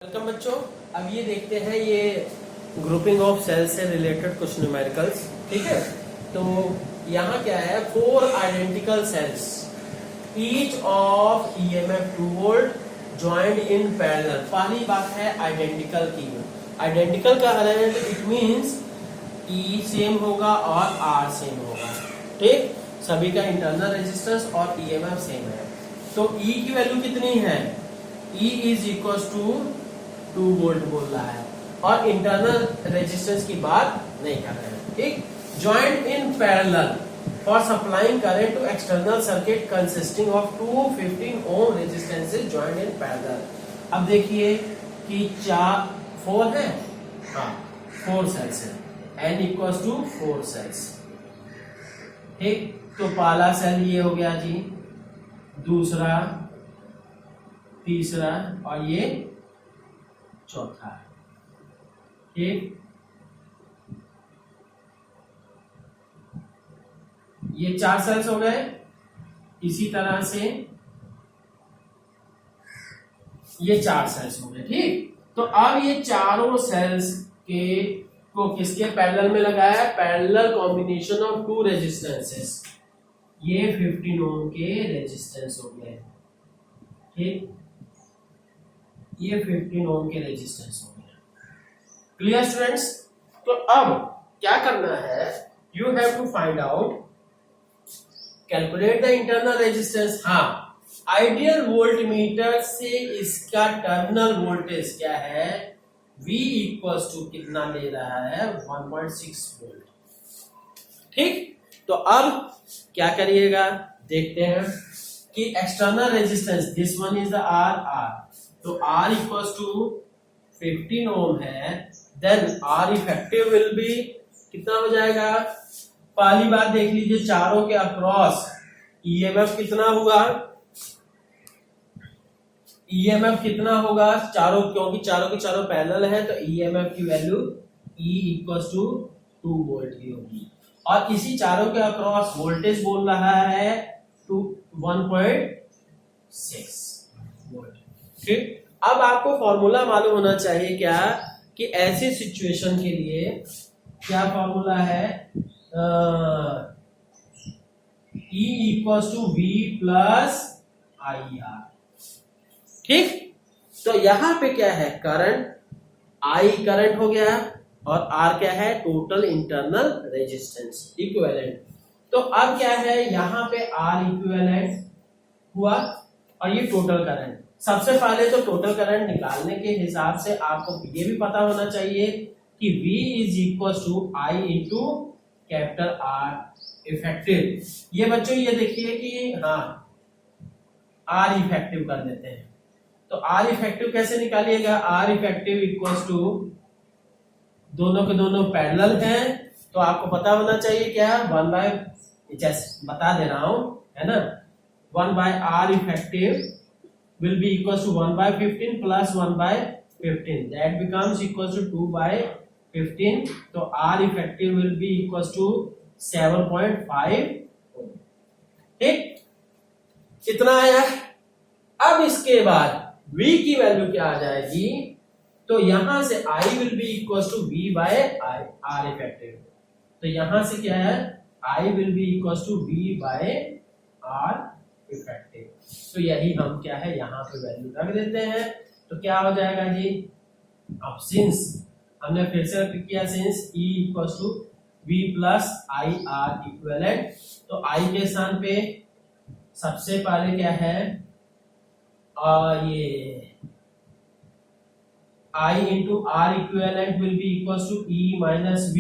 Welcome बच्चों। अब ये देखते हैं ये ग्रुपिंग ऑफ सेल्स से रिलेटेड कुछ न्यूमेरिकल्स। ठीक है, तो यहाँ क्या है, 4 identical sales each of EMF 2 volt joint in parallel. पहली बात है आइडेंटिकल की। आइडेंटिकल का अर्थ है इट मींस ई सेम होगा और आर सेम होगा। ठीक, सभी का इंटरनल रेजिस्टेंस और ईएमएफ सेम है। तो ई की वैल्यू कितनी है, E is equal to 2 volt बोल रहा है और इंटरनल रेजिस्टेंस की बात नहीं कर रहे हैं। ठीक, joint in parallel for supplying current to external circuit consisting of 215 ohm resistances joint in parallel. अब देखिए कि 4 है, हाँ 4 सेल्स है, n इक्वल टू 4 सेल्स। ठीक, तो पहला सेल ये हो गया जी, दूसरा, तीसरा और ये चौथा। ठीक, ये 4 सेल्स हो गए। इसी तरह से ये 4 सेल्स हो गए। ठीक, तो अब ये चारों सेल्स के को किसके पैरेलल में लगाया, पैरेलल कॉम्बिनेशन ऑफ 2 रेजिस्टेंसेस। ये 15 ओम के रेजिस्टेंस हो गए। ठीक, ये 15 ओम के रेजिस्टेंस हो गया। Clear students? तो अब क्या करना है, you have to find out, calculate the internal resistance. हाँ, आइडियल वोल्ट मीटर से इसका टर्मिनल वोल्टेज क्या है, V इक्वल्स टू कितना ले रहा है, 1.6 वोल्ट। ठीक, तो अब क्या करिएगा, देखते हैं कि external resistance this one is the R, तो R इक्वल्स टू 15 ओम है, then R effective will be कितना हो जाएगा। पहली बात देख लीजिए, चारों के अक्रॉस ईएमएफ कितना होगा, ईएमएफ कितना होगा चारों, क्योंकि चारों के चारों पैरेलल है तो ईएमएफ की value E equals to 2 volt की होगी। और इसी चारों के अक्रॉस वोल्टेज बोल रहा है 1.6 वोल्ट। ठीक, अब आपको फॉर्मूला मालूम होना चाहिए क्या, कि ऐसी सिचुएशन के लिए क्या फॉर्मूला है, E equals to V plus IR। ठीक, तो यहां पे क्या है, करंट, I करंट हो गया और R क्या है, टोटल इंटरनल रेजिस्टेंस इक्विवेलेंट। तो अब क्या है, यहां पे R इक्विवेलेंट हुआ और ये टोटल करंट। सबसे पहले तो टोटल करंट निकालने के हिसाब से आपको ये भी पता होना चाहिए कि V is equal to I into capital R effective. ये बच्चों ये देखिए कि हाँ R इफेक्टिव कर देते हैं, तो R इफेक्टिव कैसे निकालिएगा, R इफेक्टिव इक्वल टू दोनों के दोनों पैरेलल हैं, तो आपको पता होना चाहिए क्या, 1 बाय, जैसे बता दे रहा हूं, है ना, 1 by R effective will be equals to 1 by 15 plus 1 by 15, that becomes equals to 2 by 15, तो R effective will be equals to 7.5। ठीक, कितना आया। अब इसके बाद V की वैल्यू क्या आ जाएगी, तो यहां से I will be equals to V by R effective, तो यहां से क्या है, I will be equals to V by R effective. तो यही हम क्या है यहाँ पे वैल्यू रख देते हैं, तो क्या हो जाएगा जी, अब सिंस हमने फिर से किया, since E equals to V plus I R equivalent, तो I के स्थान पे सबसे पहले क्या है, ये I into R equivalent will be equals to E minus V,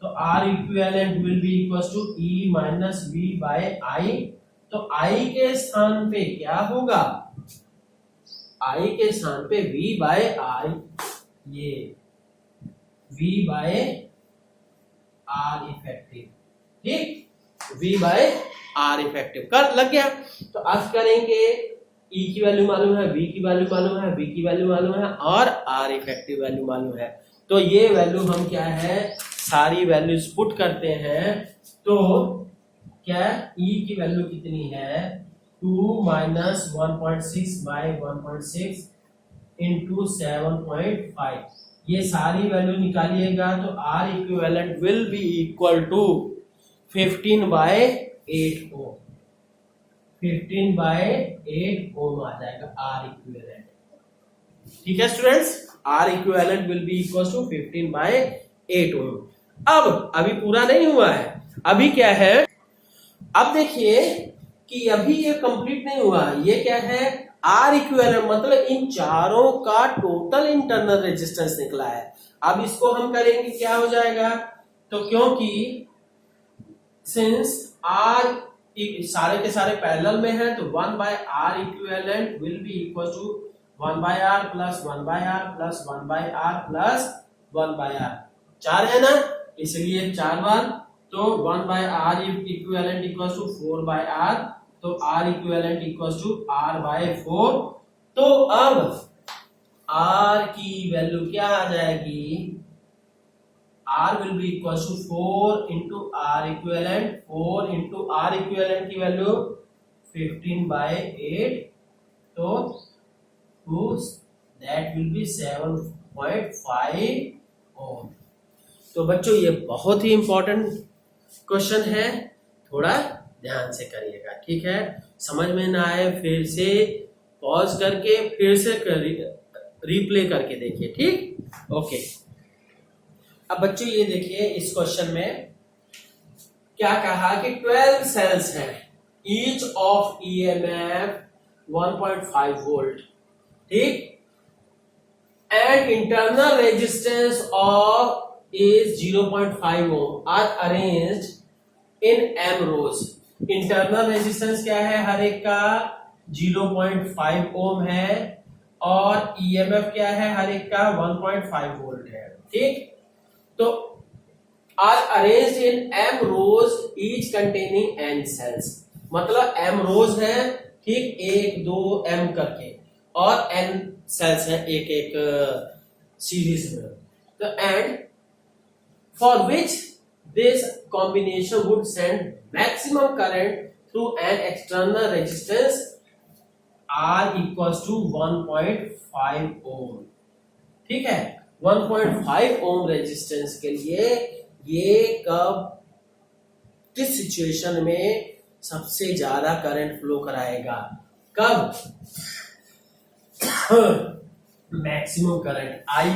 तो R equivalent will be equals to E minus V by I। तो I के स्थान पे क्या होगा, I के स्थान पे V बाय R, ये V बाय R इफेक्टिव। ठीक, V बाय R इफेक्टिव कर लग गया। तो अब करेंगे, E की वैल्यू मालूम है, V की वैल्यू मालूम है, V की वैल्यू मालूम है और R इफेक्टिव वैल्यू मालूम है। तो ये वैल्यू हम क्या है, सारी वैल्यूज पुट करते हैं, तो क्या E की वैल्यू कितनी है, 2 माइनस 1.6 बाय 1.6 इंटू 7.5, ये सारी वैल्यू निकालिएगा तो R equivalent will be equal to 15/8 ohm. 15/8 ohm आ जाएगा आर इक्विवेलेंट। ठीक है students, R equivalent will be equal to 15/8 ohm. अब अभी पूरा नहीं हुआ है, अभी क्या है, अब देखिए कि अभी ये कंप्लीट नहीं हुआ। ये क्या है, आर इक्विवेलेंट मतलब इन चारों का टोटल इंटरनल रेजिस्टेंस निकला है। अब इसको हम करेंगे क्या हो जाएगा, तो क्योंकि सिंस आर सारे के सारे पैरेलल में है तो 1/r equivalent will be equal to 1/r plus 1/r plus 1/r plus 1/r। 4 है ना, इसलिए 4 बार, तो 1/r equivalent equal to 4/r, तो r equivalent equal to r/4। तो अब r की वैल्यू क्या आ जाएगी, r will be equal to 4 into r equivalent, 4 into r equivalent की वैल्यू 15/8, तो that will be 7.5 ओम। तो बच्चों ये बहुत ही इंपॉर्टेंट क्वेश्चन है, थोड़ा ध्यान से करिएगा, ठीक है। समझ में ना आए फिर से पॉज करके फिर से रिप्ले करके देखिए, ठीक, ओके। अब बच्चों ये देखिए इस क्वेश्चन में क्या कहा कि 12 सेल्स हैं, ईच ऑफ ईएमएफ 1.5 वोल्ट, ठीक, and internal resistance of is 0.5 ohm are arranged in m rows। Internal resistance क्या है हर एक का, 0.5 ओम है, और ईएमएफ क्या है हर एक का 1.5 वोल्ट है, ठीक। तो are arranged in m rows each containing n cells, मतलब m rows है, ठीक, 1 2 m करके, और n सेल्स है एक एक सीरीज में। तो and for which this combination would send maximum current through an external resistance R equals to 1.5 ohm, ठीक है। 1.5 ओम रेजिस्टेंस के लिए ये कब किस सिचुएशन में सबसे ज्यादा करंट फ्लो कराएगा, कब, मैक्सिमम करंट, आई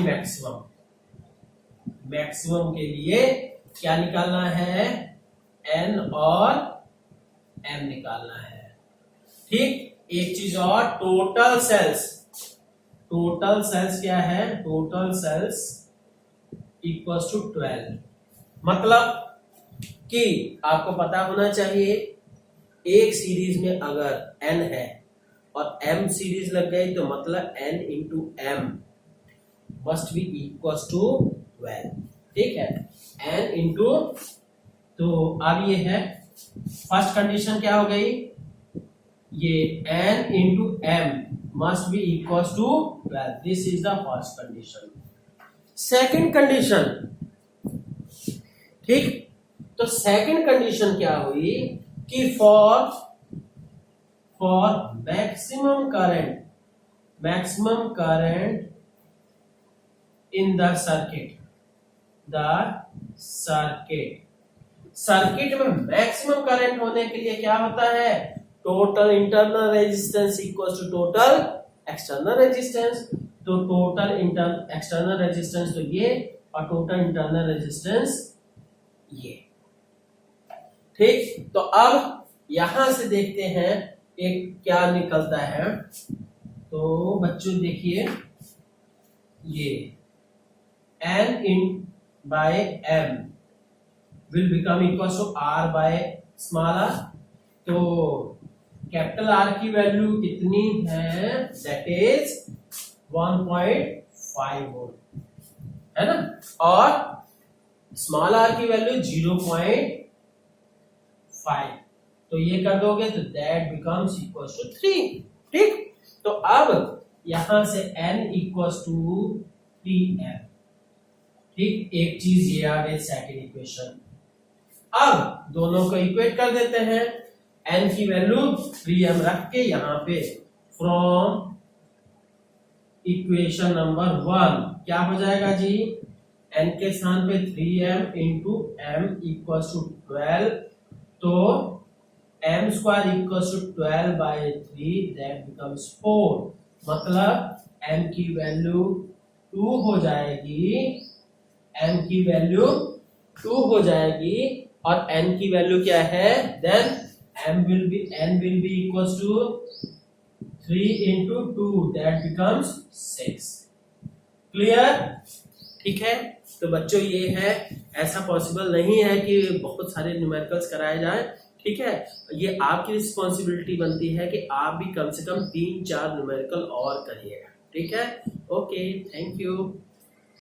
मैक्सिमम के लिए क्या निकालना है, एन और एम निकालना है, ठीक। एक चीज और, टोटल सेल्स क्या है, टोटल सेल्स इक्वल्स टू 12, मतलब कि आपको पता होना चाहिए एक सीरीज में अगर एन है और एम सीरीज लग गई तो मतलब n into m must be equals to 12, ठीक है, n इंटू, तो अब ये है फर्स्ट कंडीशन क्या हो गई, ये n into m must be equal to 12, this is the first condition. Second condition, ठीक, तो सेकंड कंडीशन क्या हुई कि for maximum current in the circuit में मैक्सिमम करंट होने के लिए क्या होता है, total internal resistance equal to total external resistance. तो टोटल एक्सटर्नल रेजिस्टेंस तो ये, और टोटल इंटरनल रेजिस्टेंस ये, ठीक। तो अब यहां से देखते हैं एक क्या निकलता है। तो बच्चों देखिए, ये n in by m will become equal to r by small r। तो कैपिटल R की वैल्यू कितनी है, दैट इज 1.5 वोल्ट, है ना, और स्मॉल r की वैल्यू 0.5, तो ये कर दोगे तो दैट बिकम्स इक्वल टू 3, ठीक। तो अब यहां से n इक्वल्स टू 3m, ठीक, एक चीज ये आ गई सेकंड इक्वेशन। अब दोनों को इक्वेट कर देते हैं, n की वैल्यू 3m रख के यहाँ पे फ्रॉम इक्वेशन नंबर 1 क्या हो जाएगा जी, n के स्थान पे 3m into m equals to 12, तो m square equals to 12 by 3 that becomes 4, मतलब m की वैल्यू 2 हो जाएगी, m की वैल्यू 2 हो जाएगी और n की वैल्यू क्या है, then n will be equals to 3 into 2 that becomes 6. Clear? ठीक है, तो बच्चों ये है, ऐसा पॉसिबल नहीं है कि बहुत सारे न्यूमेरिकल्स कराए जाए, ठीक है, ये आपकी रिस्पॉन्सिबिलिटी बनती है कि आप भी कम से कम 3-4 न्यूमेरिकल और करिएगा, ठीक है। Okay, thank you.